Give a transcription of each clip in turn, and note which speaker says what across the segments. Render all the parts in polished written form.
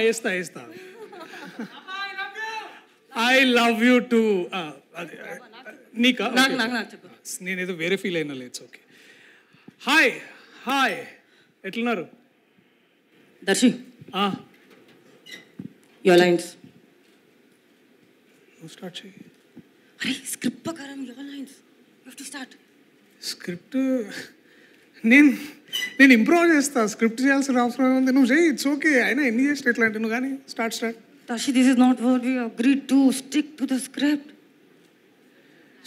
Speaker 1: వేస్తా I love you to నీకా నేనేదో వేరే ఫీల్ అయినా లేదు. ఓకే హాయ్ ఎట్లున్నారు
Speaker 2: దర్శి? యువర్ లైన్స్
Speaker 1: స్టార్ట్ చేయి.
Speaker 2: అరే స్క్రిప్ట్ ప్రకారం your lines you have to start.
Speaker 1: Script నేను ఇంప్రూవ్ చేస్తా. స్క్రిప్ట్ చేయాల్సిన అవసరం ఉంది. నువ్వు చేయి, ఇట్స్ ఓకే. అయినా ఎన్ని చేసిన ఎట్లా అంటే నువ్వు కానీ start.
Speaker 2: Darshi, this is not what we agreed to. Stick to the script.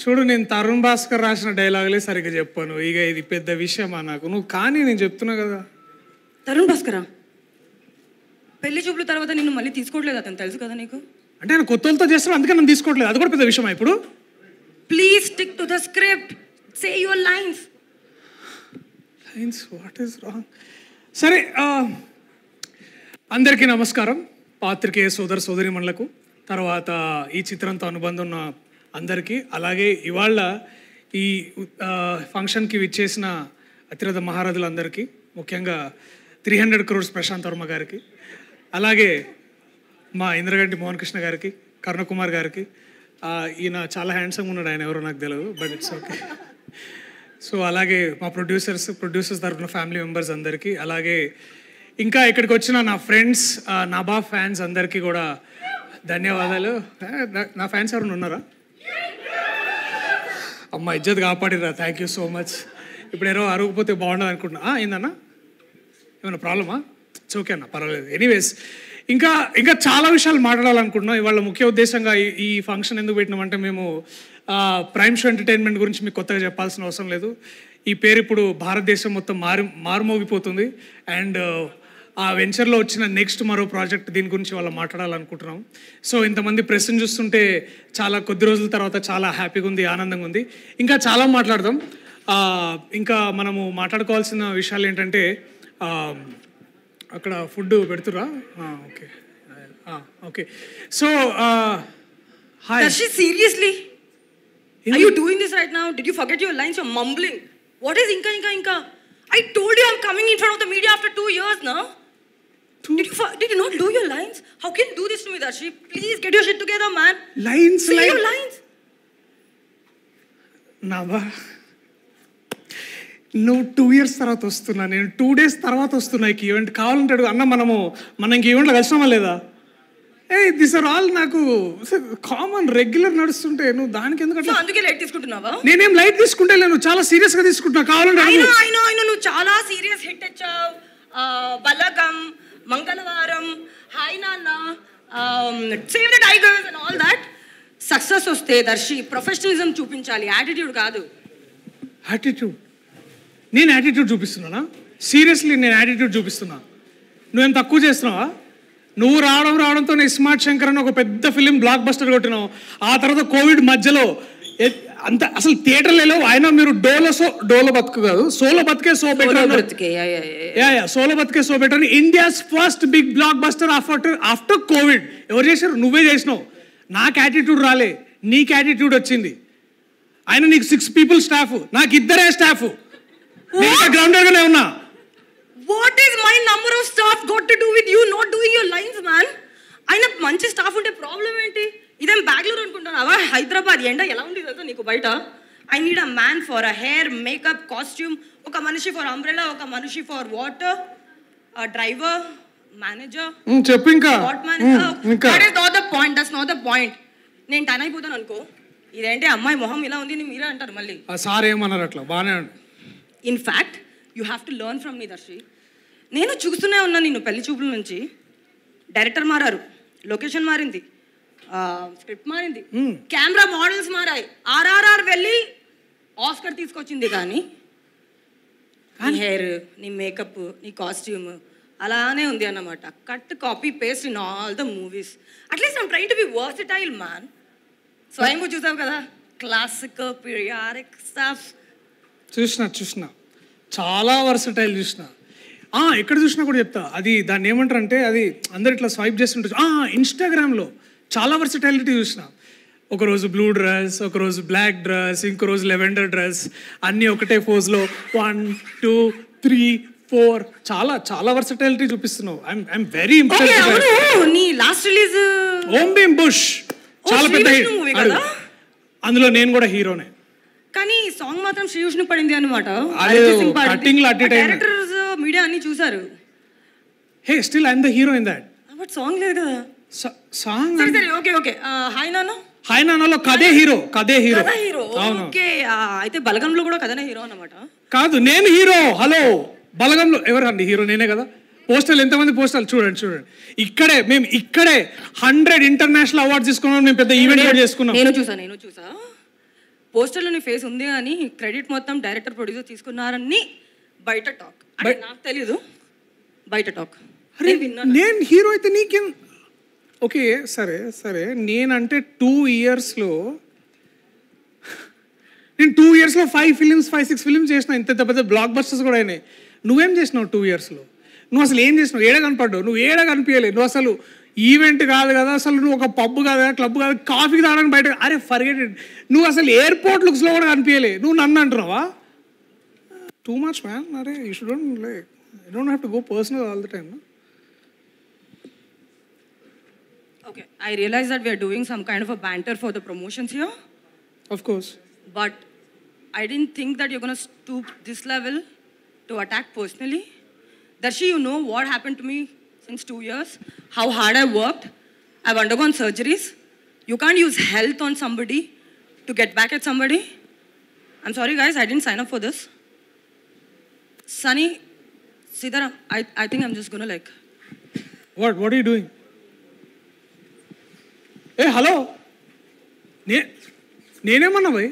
Speaker 1: చూడు, నేను తరుణ్ భాస్కర్ రాసిన డైలాగులే సరిగ్గా చెప్పాను. ఇక ఇది పెద్ద విషయమా నాకు? నువ్వు కానీ నేను చెప్తున్నా కదా.
Speaker 2: తరుణ్ భాస్కరా? పెళ్లి చూపుల తర్వాత నిన్ను మళ్ళీ తీసుకోవట్లేదు అతను, తెలుసు కదా నీకు?
Speaker 1: అంటే ఆయన కొత్తలతో చేస్తాను, అందుకే నన్ను తీసుకోవట్లేదు. అది కూడా పెద్ద విషయమా ఇప్పుడు?
Speaker 2: Please stick to the script. Say your lines.
Speaker 1: What is wrong? సరే, అందరికీ నమస్కారం. పాత్రికేయ సోదరిమణులకు, తర్వాత ఈ చిత్రంతో అనుబంధం ఉన్న అందరికీ, అలాగే ఇవాళ ఈ ఫంక్షన్కి విచ్చేసిన అతిరథ మహారథులందరికీ, ముఖ్యంగా 300 crores ప్రశాంత్ వర్మ గారికి, అలాగే మా ఇంద్రగంటి మోహన్ కృష్ణ గారికి, కరుణకుమార్ గారికి. ఈయన చాలా హ్యాండ్సమ్ ఉన్నాడు, ఆయన ఎవరో నాకు తెలియదు, బట్ ఇట్స్ ఓకే. సో అలాగే మా ప్రొడ్యూసర్స్ తరఫున ఫ్యామిలీ మెంబర్స్ అందరికీ, అలాగే ఇంకా ఇక్కడికి వచ్చిన నా ఫ్రెండ్స్, నభా ఫ్యాన్స్ అందరికీ కూడా ధన్యవాదాలు. నా ఫ్యాన్స్ ఎవరైనా ఉన్నారా? అమ్మ ఇజ్జత్ కాపాడిరా, థ్యాంక్ యూ సో మచ్. ఇప్పుడు ఎవరో అరుగుపోతే బాగుండదు అనుకుంటున్నా. ఏందన్నా, ఏమైనా ప్రాబ్లమా? ఇట్స్ ఓకే అన్న, పర్వాలేదు. ఎనీవేస్, ఇంకా చాలా విషయాలు మాట్లాడాలనుకుంటున్నాం. ఇవాళ ముఖ్య ఉద్దేశంగా ఈ ఫంక్షన్ ఎందుకు పెట్టినామంటే, మేము ప్రైమ్ షో ఎంటర్టైన్మెంట్ గురించి మీకు కొత్తగా చెప్పాల్సిన అవసరం లేదు. ఈ పేరు ఇప్పుడు భారతదేశం మొత్తం మారుమోగిపోతుంది. అండ్ ఆ వెంచర్లో వచ్చిన నెక్స్ట్ మరో ప్రాజెక్ట్, దీని గురించి వాళ్ళ మాట్లాడాలనుకుంటున్నాం. సో ఇంతమంది ప్రెస్ని చూస్తుంటే చాలా కొద్ది రోజుల తర్వాత చాలా హ్యాపీగా ఉంది, ఆనందంగా ఉంది. ఇంకా చాలా మాట్లాడదాం. ఇంకా మనము మాట్లాడుకోవాల్సిన విషయాలు ఏంటంటే, అక్కడ ఫుడ్ పెడుతురా? Okay. So hi.
Speaker 2: Darshi, seriously? Are you doing this right now? Did you forget your lines? You're mumbling. What is inka? I told you I'm coming in front of the media after 2 years now. Did you not do your lines? How can you do this to me, Darshi? Please get your shit together, man. Say your lines.
Speaker 1: Nava, నువ్వు 2 years తర్వాత వస్తున్నా, నేను 2 days తర్వాత వస్తున్నా. ఈ event కావాలంటాడు అన్న, మనం ఇంక ఈవెంట్లో కలిసినామా లేదా? దిస్ ఆర్ ఆల్ నాకు కామన్ రెగ్యులర్ నడుస్తుంటే నువ్వు దానికి ఎందుకంటే
Speaker 2: అందుకే లైట్ తీసుకుంటున్నావా?
Speaker 1: నేనేం లైట్ తీసుకుంటే నేను చాలా సీరియస్ గా తీసుకుంటున్నా. కావాలంటే
Speaker 2: అయినా నువ్వు చాలా సీరియస్ హిట్ ఇచ్చావు. బలగం, మంగళవారం, హాయ్ నాన్న, save the tigers and all that. Success వస్తే దర్శి ప్రొఫెషనలిజం చూపించాలి, యాటిట్యూడ్ కాదు.
Speaker 1: యాటిట్యూడ్? నేను యాటిట్యూడ్ చూపిస్తున్నానా? సీరియస్లీ నేను యాటిట్యూడ్ చూపిస్తున్నా? నువ్వేం తక్కువ చేస్తున్నావా? నువ్వు రావడంతో స్మార్ట్ శంకర్ అని ఒక పెద్ద ఫిలిం బ్లాక్ బస్టర్ కొట్టినావు. ఆ తర్వాత కోవిడ్ మధ్యలో అంత అసలు థియేటర్లలో ఆయన మీరు డోలో బతుకు కాదు, సోలో బతికే సో బెటర్ అని India's first big blockbuster after covid. ఎవరు చేశారు? నువ్వే చేసినావు. నాకు యాటిట్యూడ్ రాలే, నీకు యాటిట్యూడ్ వచ్చింది. ఆయన నీకు 6 people స్టాఫ్, నాకు 2 స్టాఫ్. గ్రౌండర్ గానే ఉన్నా.
Speaker 2: What is my number of staff got to do with you not doing your lines, man? అయినా మంచి స్టాఫ్ ఉంటే ప్రాబ్లం ఏంటి? ఇదేం బెంగళూరు అనుకుంటున్నావా? హైదరాబాద్ ఎండ ఎలా ఉంది తెలుసా నీకు బయట? I need a man for a hair, makeup, costume, ఒక మనిషి ఫర్ అంబ్రెలా, ఒక మనిషి ఫర్ వాటర్, డ్రైవర్, మేనేజర్.
Speaker 1: చెప్పు ఇంకా.
Speaker 2: That is not the point. That's not the point. నేను టన్ అయిపోతాను అనుకో, ఇదేంటి అమ్మాయి మొహం ఇలా ఉంది మీరే అంటారు మళ్ళీ.
Speaker 1: సార్ ఏమన్నారు? అట్లా బాగానే.
Speaker 2: In fact you have to learn from me Darshi. నేను చూస్తూనే ఉన్నా నిన్ను పెళ్లి చూపుల నుంచి. డైరెక్టర్ మారారు, లొకేషన్ మారింది, స్క్రిప్ట్ మారింది, కెమెరా మోడల్స్ మారాయి, RRR వెళ్ళి ఆస్కర్ తీసుకొచ్చింది. కానీ నీ హెయిర్, నీ మేకప్, నీ కాస్ట్యూమ్ అలానే ఉంది అన్నమాట. Cut copy paste in all the movies. At least I'm trying to be versatile man. స్వయంగా చూసావు కదా, క్లాసిక్, పీరియాడిక్ స్టఫ్
Speaker 1: చూసిన చాలా వర్సటైల్ చూసిన. ఎక్కడ చూసినా కూడా చెప్తా. అది దాన్ని ఏమంటారు అంటే, అది అందరు ఇట్లా స్వైప్ చేస్తుంటారు. ఇన్స్టాగ్రామ్లో చాలా వర్సటైలిటీ చూసిన. ఒకరోజు బ్లూ డ్రెస్, ఒకరోజు బ్లాక్ డ్రెస్, ఇంకో రోజు లెవెండర్ డ్రెస్, అన్నీ ఒకటే పోజ్లో 1 2 3 4 చాలా చాలా వర్సటాలిటీ చూపిస్తున్నావు. I'm very
Speaker 2: okay
Speaker 1: impressed.
Speaker 2: అవును నీ లాస్ట్ రిలీజ్
Speaker 1: ఓం భీమ్ బుష్ చాలా పెద్ద హిట్
Speaker 2: మూవీ కదా.
Speaker 1: అందులో నేను కూడా హీరోనే.
Speaker 2: కానీ సాంగ్ మాత్రం శ్రీ విష్ణు పడింది అనమాట.
Speaker 1: అదే cutting లో at a time.
Speaker 2: Directors media అన్ని చూసారు.
Speaker 1: Hey still I'm the hero in that
Speaker 2: but song లేదు కదా.
Speaker 1: సాంగ్.
Speaker 2: సరే సరే ఓకే ఓకే హాయ్ నాన్న
Speaker 1: హాయ్ నాన్నలో కదే హీరో.
Speaker 2: కథ హీరో. ఓకే అయితే బలగంలో కూడా కథనే హీరో అన్నమాట.
Speaker 1: కాదు నేను హీరో. హలో బలగంలో ఎవరండి హీరో? నేనే కదా. పోస్టర్లు ఎంతమంది పోస్టర్లు చూడండి. మేము ఇక్కడే 100 ఇంటర్నేషనల్ అవార్డ్స్ తీసుకున్నాం. మేము పెద్ద ఈవెంట్ కూడా చేసుకున్నాం.
Speaker 2: నేను చూసా పోస్టర్లో నీ ఫేస్ ఉంది అని క్రెడిట్ మొత్తం డైరెక్టర్ ప్రొడ్యూసర్ తీసుకున్నారని బయట టాక్. అంటే నాకు తెలీదు, బయట టాక్.
Speaker 1: నేను హీరో అయితే నీకేం? ఓకే సరే నేనంటే 2 ఇయర్స్లో నేను 2 ఇయర్స్లో 5-6 ఫిలిమ్స్ చేసిన. ఇంత పెద్ద బ్లాక్ బస్టర్స్ కూడా అయినాయి. నువ్వేం చేసినావు 2 ఇయర్స్లో? నువ్వు అసలు ఏం చేసినావు? ఏడ కనపడ్డావు? నువ్వు ఏడ కనిపించలేదు. నువ్వు అసలు ఈవెంట్ కాదు కదా, అసలు నువ్వు ఒక పబ్ కాదు కదా, క్లబ్ కాదు, కాఫీకి తాగడానికి బయట. అరే ఫర్గెట్ ఇట్. నువ్వు అసలు ఎయిర్పోర్ట్ లుక్స్లో కూడా కనిపించలే. నువ్వు నన్ను అంటున్నావా? Too much man. అరే you shouldn't don't have to go personal all the time.
Speaker 2: Okay, I realize that we are doing some kind of a banter for the promotions here.
Speaker 1: Of course.
Speaker 2: But I didn't think that you're going to stoop this level to attack personally. Darshi, you know what happened to me since 2 years? How hard I worked. I've undergone surgeries. You can't use health on somebody to get back at somebody. I'm sorry guys, I didn't sign up for this. Sunny, Siddhara, I think I'm just going to like...
Speaker 1: What are you doing? ఏ hello నేనేమన్నా భయ్?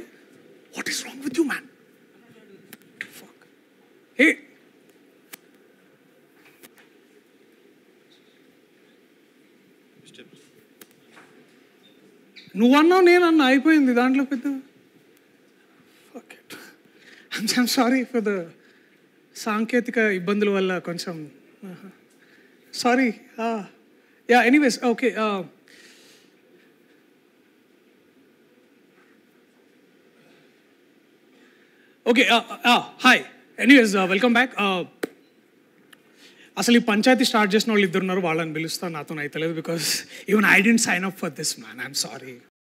Speaker 1: What is wrong with you man? ఏ నువ్వన్నావు నేనన్నా అయిపోయింది దాంట్లో పెద్ద. I'm sorry for the సాంకేతిక ఇబ్బందుల వల్ల కొంచెం sorry. Yeah anyways okay. Okay hi. Anyways welcome back. అసలు ఈ పంచాయతీ స్టార్ట్ చేసిన వాళ్ళు 2 ఉన్నారు. వాళ్ళని పిలుస్తాను, నాతో అయితే లేదు. Because even I didn't sign up for this man. I'm sorry.